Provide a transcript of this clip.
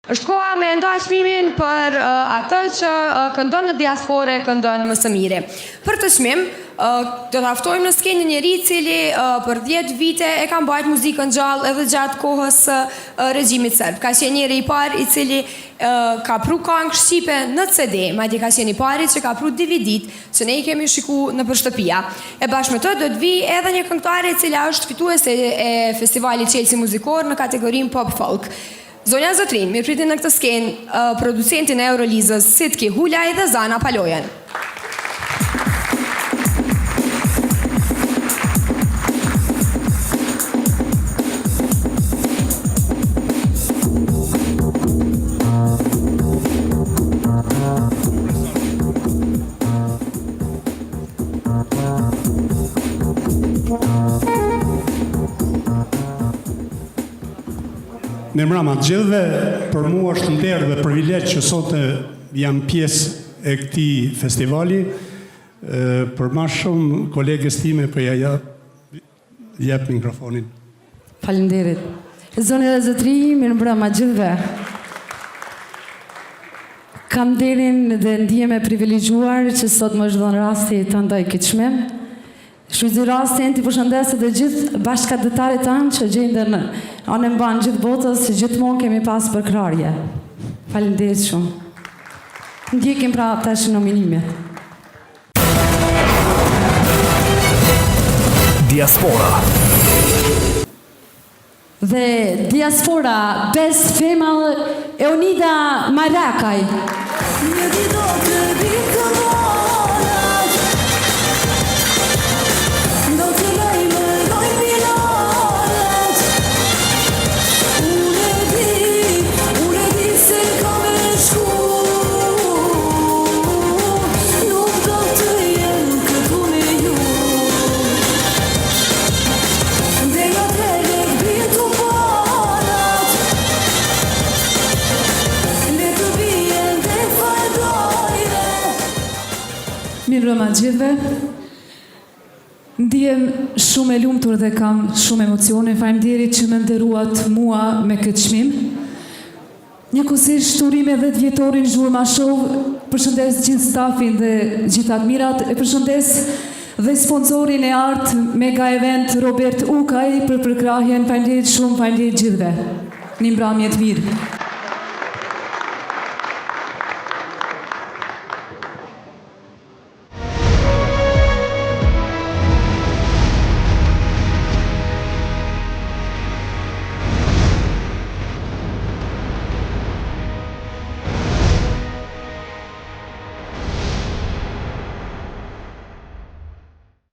Është koha me ndaj çmimin për atë që këndon në diasporë, këndon më së miri. Për të çmim, do ta ftojmë në skenë një njerëz i cili për 10 vite e ka mbajtur muzikën gjallë edhe gjatë kohës regjimit serb. Ka qenë njëri i parë i cili ka pru këngë shqipe në CD, madje ka qenë i pari që ka pru DVD-t, që ne i kemi shikuar nëpër shtëpia. E bashkë me të do të vi edhe një këngëtare e cila është fituese e festivalit Chelsea muzikor në kategorinë pop folk. Zonja Zotrin, mirë pritin në këtë skenë producentin e Eurolizës Sitki Hulaj dhe Zana Palojen. Në mrama të gjithve, për mua është nderë dhe privilegj që sot jam pjesë e këtij festivali. Për më shumë kolegës time për ja jep mikrofonin. Faleminderit. Zonja dhe zotri, mirëmbrëma gjithve. Kam nderin dhe ndihem e privilegjuar që sot më është dhënë rasti të ndaj këtë çmim. Shfrytëzoj rastin të përshëndes edhe gjithë bashkëdhëtarët tanë që gjenden anë mban gjithë botës, që gjithmonë kemi pas përkrarje. Faleminderit shumë. Ndjekim pra tash nominimet. Diaspora. Dhe Diaspora Best Female Eunida Marakaj. Mirëmbrëma gjithve. Ndihem shumë e lumtur dhe kam shumë emocione. Faleminderit që më nderuat mua me këtë çmim. Njëkohësisht urime 10 vjetorin Zhurma Show, përshëndes gjithë stafin dhe gjithë admirat, e përshëndes dhe sponsorin e art Mega Event Robert Ukaj për përkrahjen. Faleminderit shumë, faleminderit gjithve. Një mbrëmje të mirë.